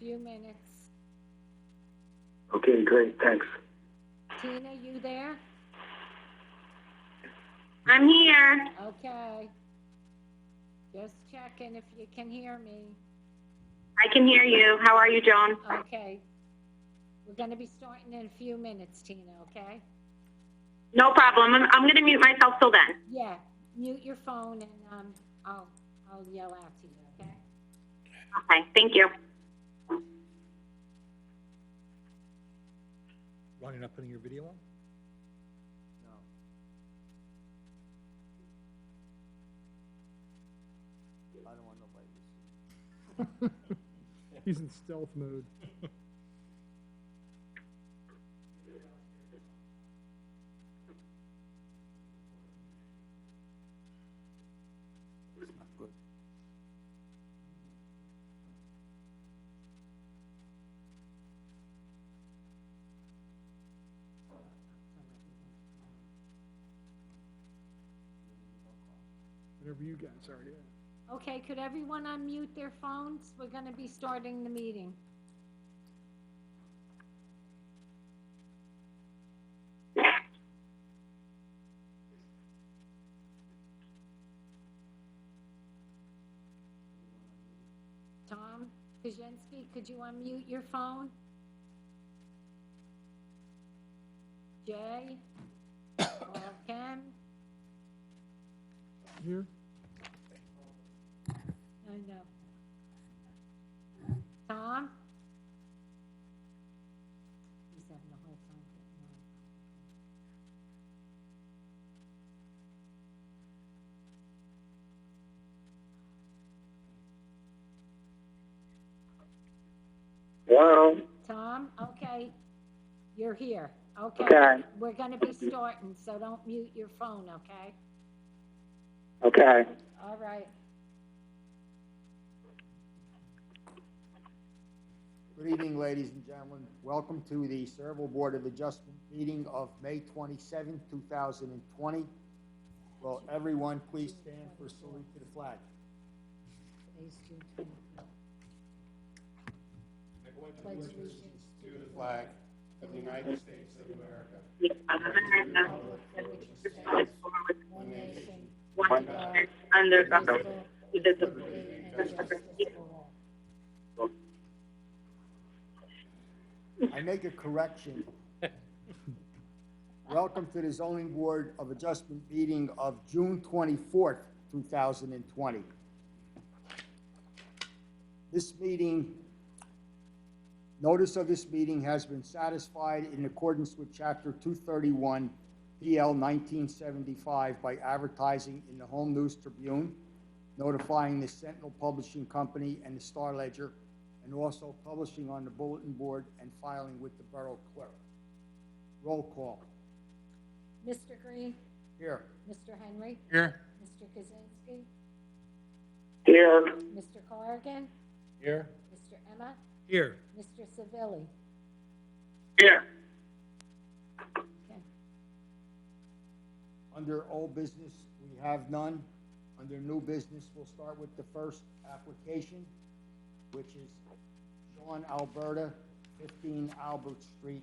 few minutes. Okay, great, thanks. Tina, you there? I'm here. Okay. Just checking if you can hear me. I can hear you. How are you, Joan? Okay. We're gonna be starting in a few minutes, Tina, okay? No problem. I'm going to mute myself till then. Yeah, mute your phone and, I'll yell out to you, okay? Okay, thank you. Ron, you're not putting your video on? I don't want nobody to see. He's in stealth mode. It's not good. Whatever you guys are, yeah. Okay, could everyone unmute their phones? We're gonna be starting the meeting. Tom Kaczynski, could you unmute your phone? Jay? Or Ken? Here? I know. Tom? He's having a hard time getting on. Hello? Tom, okay, you're here. Okay. Okay. We're gonna be starting, so don't mute your phone, okay? Okay. All right. Good evening, ladies and gentlemen. Welcome to the Cerebral Board of Adjustment meeting of May 27, 2020. Will everyone please stand for a salute to the flag? Today's June 25th. Pledge allegiance To the flag of the United States of America, one nation, One God, under indivisible, God, with liberty and justice for all. I make a correction. Welcome to the Zoning Board of Adjustment meeting of June 24th, 2020. This meeting, notice of this meeting has been satisfied in accordance with Chapter 231 PL 1975 by advertising in the Home News Tribune, notifying the Sentinel Publishing Company and the Star Ledger, and also publishing on the bulletin board and filing with the Borough Clerk. Roll call. Mr. Green, Here. Mr. Henry, Here. Mr. Kaczynski, Here. Mr. Corrigan, Here. Mr. Emma, Here. Mr. Savilli. Here. Okay. Under old business, we have none. Under new business, we'll start with the first application, which is Sean Alberta, 15 Albert Street.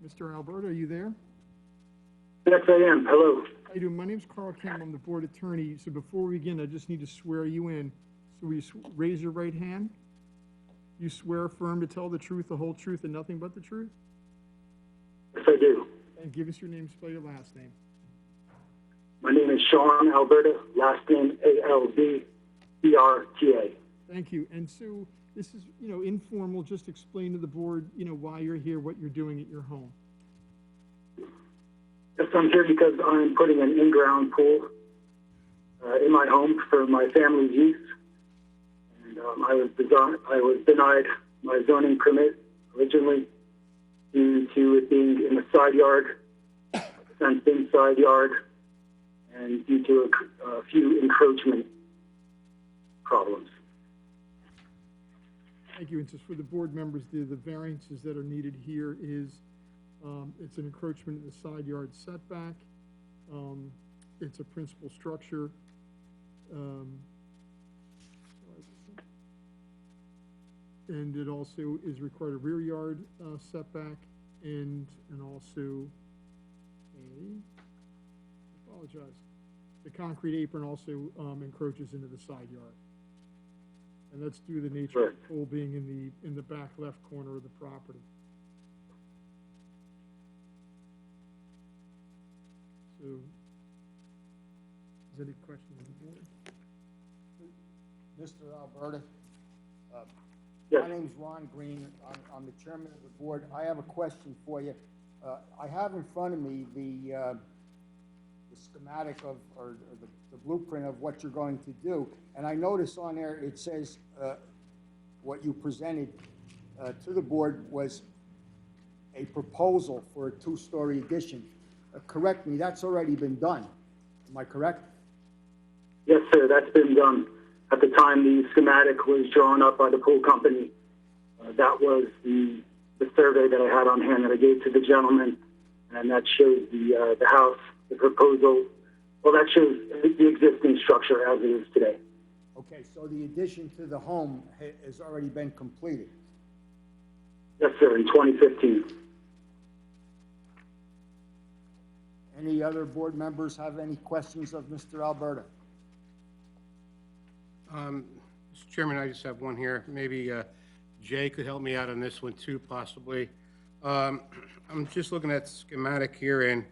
Mr. Alberta, are you there? Yes, I am. Hello. How you doing? My name's Carl Campbell. I'm the board attorney. So before we begin, I just need to swear you in. So will you raise your right hand? You swear affirm to tell the truth, the whole truth, and nothing but the truth? Yes, I do. And give us your name, spell your last name. My name is Sean Alberta, last name Alberta. Thank you. And so this is, informal. Just explain to the board, why you're here, what you're doing at your home. Yes, I'm here because I'm putting an in-ground pool in my home for my family's use. And I was denied my zoning permit originally due to it being in a side yard, fenced-in side yard, and due to a few encroachment problems. Thank you. And just for the board members, the variances that are needed here is It's an encroachment in the side yard setback. It's a principal structure. And it also is required a rear yard setback and also I apologize. The concrete apron also encroaches into the side yard. And that's due to the nature of the pool being in the back left corner of the property. So, is there any questions on the board? Mr. Alberta? Yes. My name's Ron Green. I'm the chairman of the board. I have a question for you. I have in front of me the schematic of, or the blueprint of what you're going to do. And I notice on there, it says, what you presented to the board was a proposal for a two-story addition. Correct me, that's already been done. Am I correct? Yes, sir, that's been done. At the time the schematic was drawn up by the pool company, that was the survey that I had on hand that I gave to the gentleman, and that shows the house, the proposal. Well, that shows the existing structure as it is today. Okay, so the addition to the home has already been completed. Yes, sir, in 2015. Any other board members have any questions of Mr. Alberta? Mr. Chairman, I just have one here. Maybe Jay could help me out on this one too, possibly. I'm just looking at the schematic here, and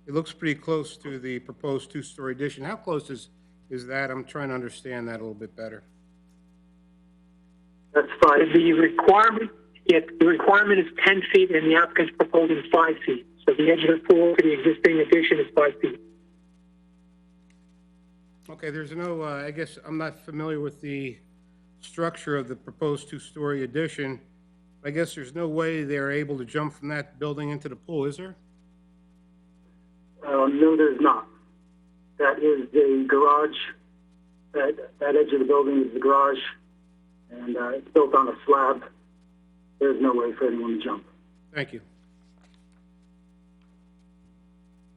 it looks pretty close to the proposed two-story addition. How close is that? I'm trying to understand that a little bit better. That's 5 The requirement, the requirement is 10 feet, and the applicant's proposing 5 feet. So the edge of the pool to the existing addition is 5 feet. Okay, there's no, I guess I'm not familiar with the structure of the proposed two-story addition. I guess there's no way they're able to jump from that building into the pool, is there? No, there's not. That is the garage. That edge of the building is the garage, and it's built on a slab. There's no way for anyone to jump. Thank you.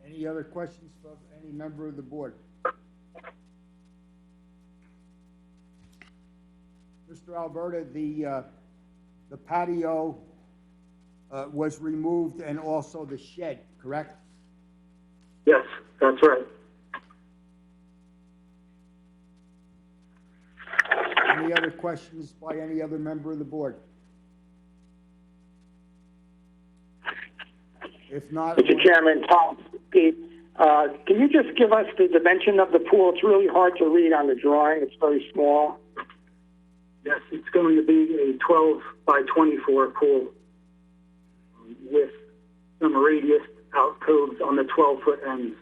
Any other questions from any member of the board? Mr. Alberta, the patio was removed and also the shed, correct? Yes, that's right. Any other questions by any other member of the board? If not, Mr. Chairman, Tom, Pete, can you just give us the dimension of the pool? It's really hard to read on the drawing. It's very small. Yes, it's going to be a 12 by 24 pool with some radius alcoves on the 12-foot ends.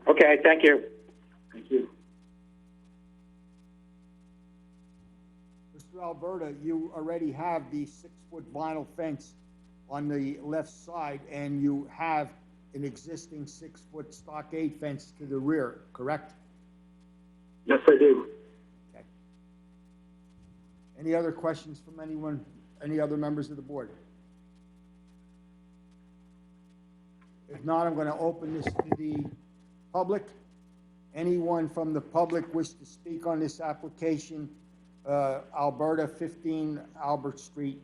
Okay, thank you. Thank you. Mr. Alberta, you already have the 6-foot vinyl fence on the left side, and you have an existing 6-foot stockade fence to the rear, correct? Yes, I do. Okay. Any other questions from anyone, any other members of the board? If not, I'm going to open this to the public. Anyone from the public wish to speak on this application? Alberta, 15 Albert Street.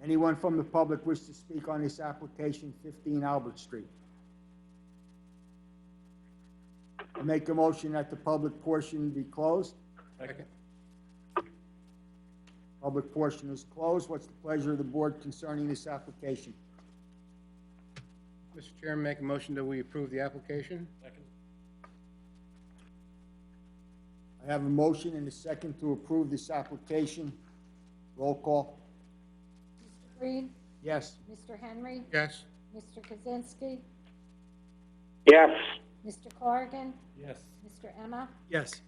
Anyone from the public wish to speak on this application, 15 Albert Street? I make a motion that the public portion be closed. Second. Public portion is closed. What's the pleasure of the board concerning this application? Mr. Chairman, make a motion that we approve the application. I have a motion and a second to approve this application. Roll call. Mr. Green? Yes. Mr. Henry? Yes. Mr. Kaczynski? Yes. Mr. Corrigan? Yes. Mr. Emma? Yes.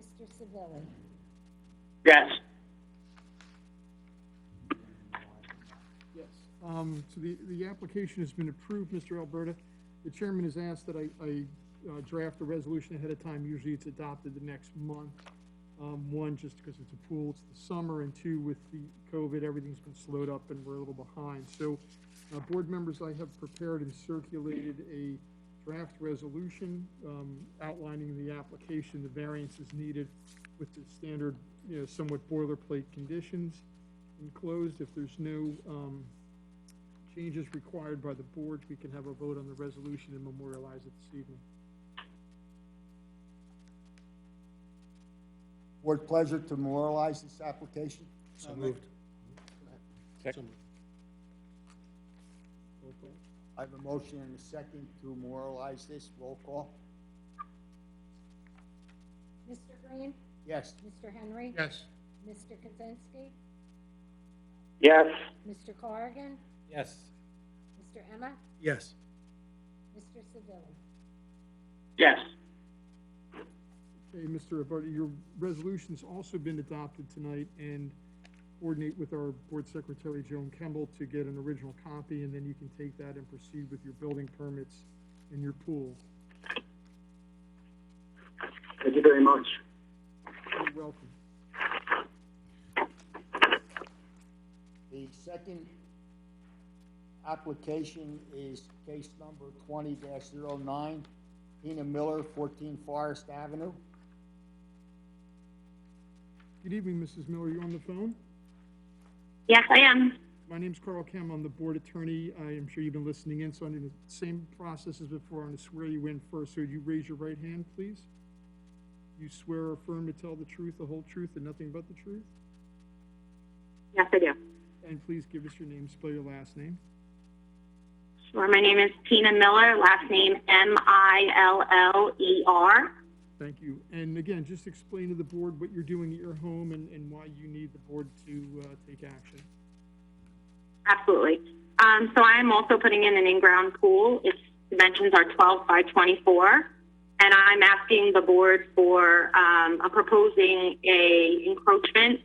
Mr. Savili? Yes. Yes. So the application has been approved, Mr. Alberta. The chairman has asked that I draft a resolution ahead of time. Usually it's adopted the next month. One, just because it's a pool, it's the summer, and two, with the COVID, everything's been slowed up and we're a little behind. So, board members, I have prepared and circulated a draft resolution outlining the application, the variances needed with the standard, somewhat boilerplate conditions. Enclosed, if there's no changes required by the board, we can have a vote on the resolution and memorialize it this evening. Board pleasure to memorialize this application? So moved. Second. I have a motion and a second to memorialize this. Roll call. Mr. Green? Yes. Mr. Henry? Yes. Mr. Kaczynski? Yes. Mr. Corrigan? Yes. Mr. Emma? Yes. Mr. Savili? Yes. Okay, Mr. Abarty, your resolution's also been adopted tonight, and coordinate with our board secretary, Joan Kemble, to get an original copy, and then you can take that and proceed with your building permits and your pool. Thank you very much. You're welcome. The second application is case number 20-09, Tina Miller, 14 Forest Avenue. Good evening, Mrs. Miller. You on the phone? Yes, I am. My name's Carl Kem. I'm the board attorney. I am sure you've been listening in, so I'm doing the same process as before. I'm going to swear you in first. So would you raise your right hand, please? You swear or affirm to tell the truth, the whole truth, and nothing but the truth? Yes, I do. And please give us your name, spell your last name. Sure. My name is Tina Miller, last name Miller. Thank you. And again, just explain to the board what you're doing at your home and why you need the board to take action. Absolutely. So I am also putting in an in-ground pool. Its dimensions are 12 by 24. And I'm asking the board for, I'm proposing a encroachment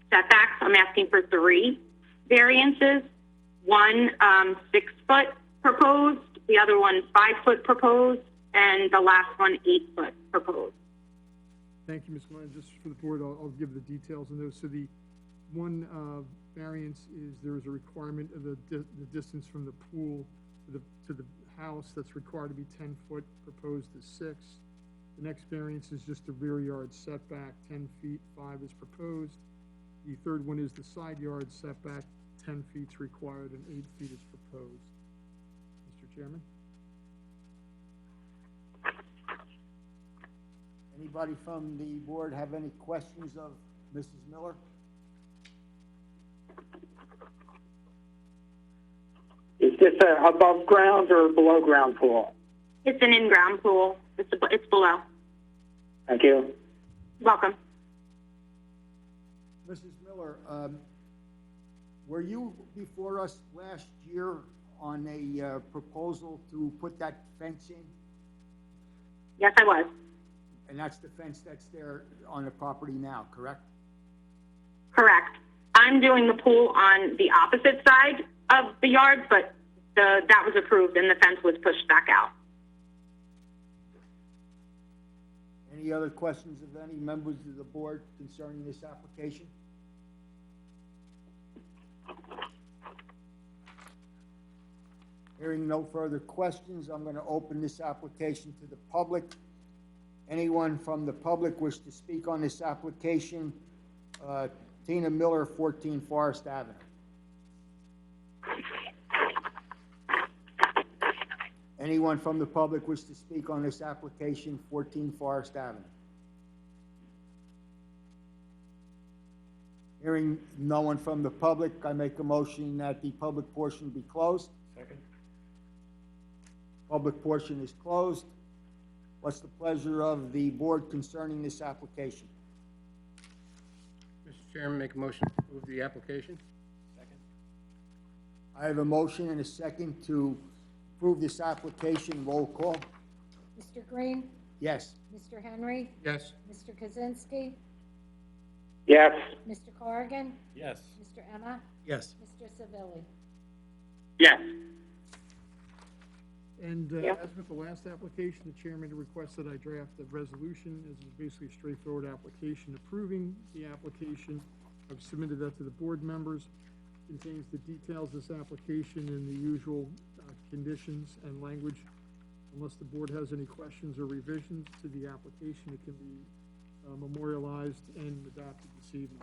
setbacks. I'm asking for 3 variances. One 6-foot proposed, the other one 5-foot proposed, and the last one 8-foot proposed. Thank you, Ms. Miller. Just for the board, I'll give the details on those. So the one variance is there is a requirement of the distance from the pool to the house that's required to be 10 foot, proposed is 6. The next variance is just the rear yard setback, 10 feet, 5 is proposed. The third one is the side yard setback, 10 feet is required and 8 feet is proposed. Mr. Chairman? Anybody from the board have any questions of Mrs. Miller? Is this a above ground or below ground pool? It's an in-ground pool. It's below. Thank you. Welcome. Mrs. Miller, were you before us last year on a proposal to put that fence in? Yes, I was. And that's the fence that's there on the property now, correct? Correct. I'm doing the pool on the opposite side of the yard, but that was approved and the fence was pushed back out. Any other questions of any members of the board concerning this application? Hearing no further questions, I'm going to open this application to the public. Anyone from the public wish to speak on this application? Tina Miller, 14 Forest Avenue. Anyone from the public wish to speak on this application, 14 Forest Avenue? Hearing no one from the public, I make a motion that the public portion be closed. Second. Public portion is closed. What's the pleasure of the board concerning this application? Mr. Chairman, make a motion to approve the application. Second. I have a motion and a second to approve this application. Roll call. Mr. Green? Yes. Mr. Henry? Yes. Mr. Kaczynski? Yes. Mr. Corrigan? Yes. Mr. Emma? Yes. Mr. Savili? Yes. And Yeah. as with the last application, the chairman requested I draft a resolution. This is basically a straightforward application approving the application. I've submitted that to the board members. Contains the details of this application and the usual conditions and language. Unless the board has any questions or revisions to the application, it can be memorialized and adopted this evening.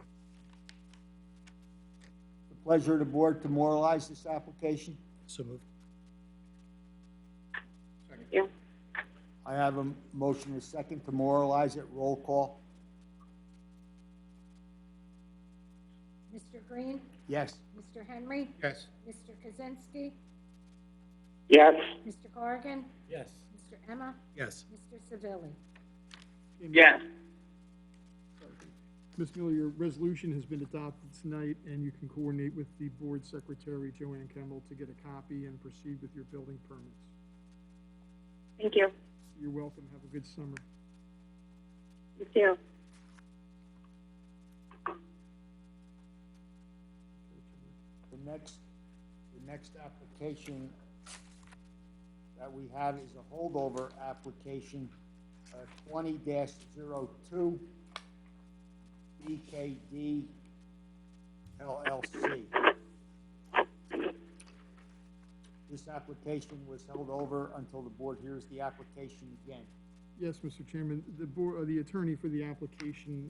The pleasure of the board to memorialize this application. So moved. Thank you. I have a motion and a second to memorialize it. Roll call. Mr. Green? Yes. Mr. Henry? Yes. Mr. Kaczynski? Yes. Mr. Corrigan? Yes. Mr. Emma? Yes. Mr. Savili? Yes. Ms. Miller, your resolution has been adopted tonight, and you can coordinate with the board secretary, Joanne Kemmel, to get a copy and proceed with your building permits. Thank you. You're welcome. Have a good summer. You too. The next application that we have is a holdover application, 20-02, BKD LLC. This application was held over until the board hears the application again. Yes, Mr. Chairman, the board, the attorney for the application,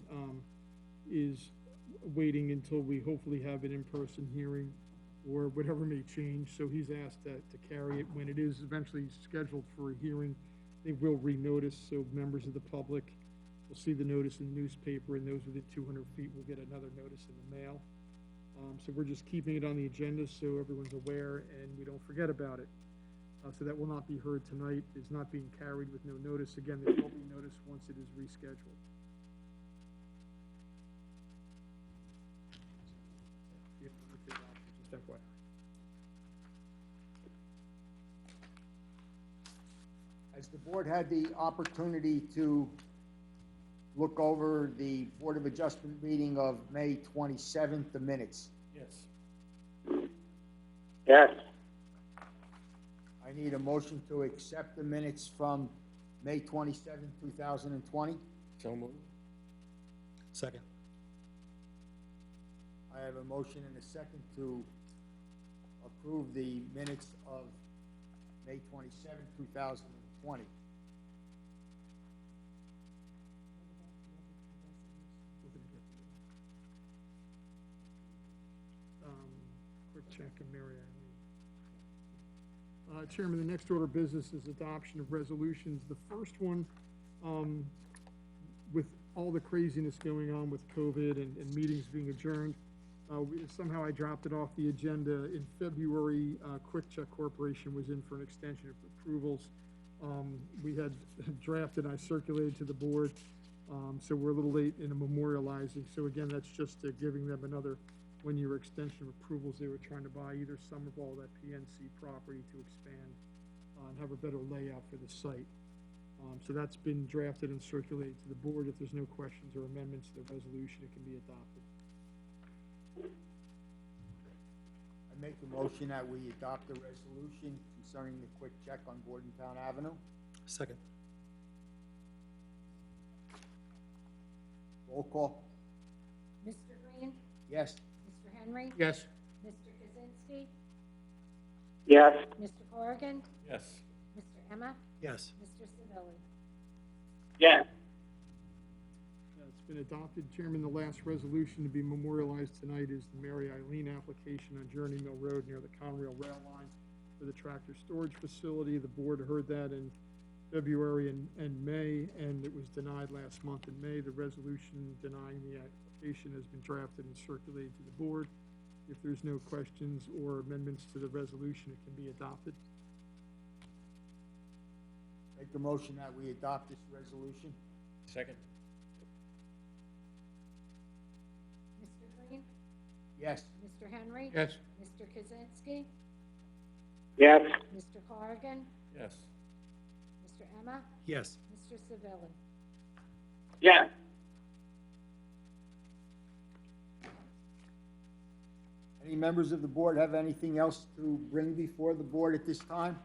is waiting until we hopefully have an in-person hearing or whatever may change, so he's asked to carry it. When it is eventually scheduled for a hearing, they will renotice, so members of the public will see the notice in the newspaper, and those within 200 feet will get another notice in the mail. So we're just keeping it on the agenda so everyone's aware and we don't forget about it. So that will not be heard tonight. It's not being carried with no notice. Again, there will be notice once it is rescheduled. Just FYI. Has the board had the opportunity to look over the Board of Adjustment meeting of May 27th, the minutes? Yes. Yes. I need a motion to accept the minutes from May 27th, 2020. So moved. Second. I have a motion and a second to approve the minutes of May 27th, 2020. Quick check of Mary Eileen. Chairman, the next order of business is adoption of resolutions. The first one, with all the craziness going on with COVID and meetings being adjourned, somehow I dropped it off the agenda. In February, Quick Check Corporation was in for an extension of approvals. We had drafted, I circulated to the board, so we're a little late in memorializing. So again, that's just giving them another one-year extension of approvals. They were trying to buy either some of all that PNC property to expand and have a better layout for the site. So that's been drafted and circulated to the board. If there's no questions or amendments to the resolution, it can be adopted. I make a motion that we adopt the resolution concerning the Quick Check on Bordentown Avenue. Second. Roll call. Mr. Green? Yes. Mr. Henry? Yes. Mr. Kaczynski? Yes. Mr. Corrigan? Yes. Mr. Emma? Yes. Mr. Savili? Yes. It's been adopted. Chairman, the last resolution to be memorialized tonight is the Mary Eileen application on Journey Mill Road near the Conrail rail line for the tractor storage facility. The board heard that in February and May, and it was denied last month in May. The resolution denying the application has been drafted and circulated to the board. If there's no questions or amendments to the resolution, it can be adopted. Make a motion that we adopt this resolution. Second. Mr. Green? Yes. Mr. Henry? Yes. Mr. Kaczynski? Yes. Mr. Corrigan? Yes. Mr. Emma? Yes. Mr. Savili? Yes. Any members of the board have anything else to bring before the board at this time?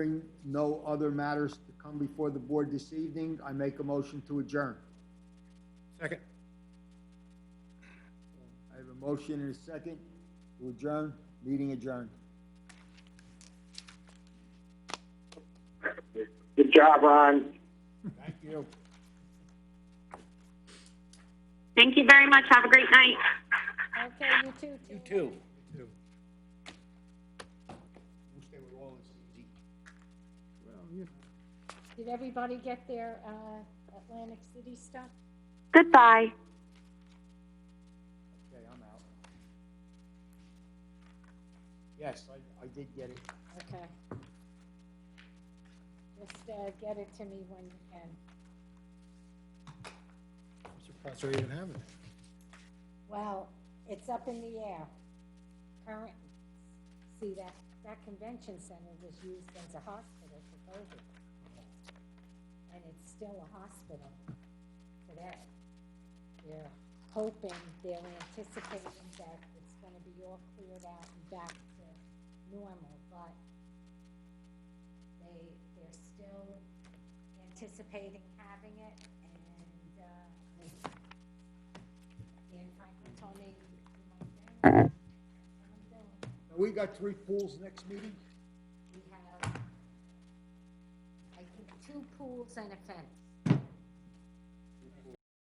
Hearing no other matters to come before the board this evening, I make a motion to adjourn. Second. I have a motion and a second to adjourn, meeting adjourned. Good job, Ron. Thank you. Thank you very much. Have a great night. Okay, you too. You too. Well, yeah. Did everybody get their, Atlantic City stuff? Goodbye. Okay, I'm out. Yes, I did get it. Okay. Just, get it to me when you can. I'm surprised they're even having it. Well, it's up in the air. Current, see, that convention center was used as a hospital for COVID. And it's still a hospital today. They're hoping, they're anticipating that it's gonna be all cleared out and back to normal, but they're still anticipating having it, and, Dan Franklin told me, that's what I'm doing. We got 3 pools next meeting? We have, I think, 2 pools and a fence.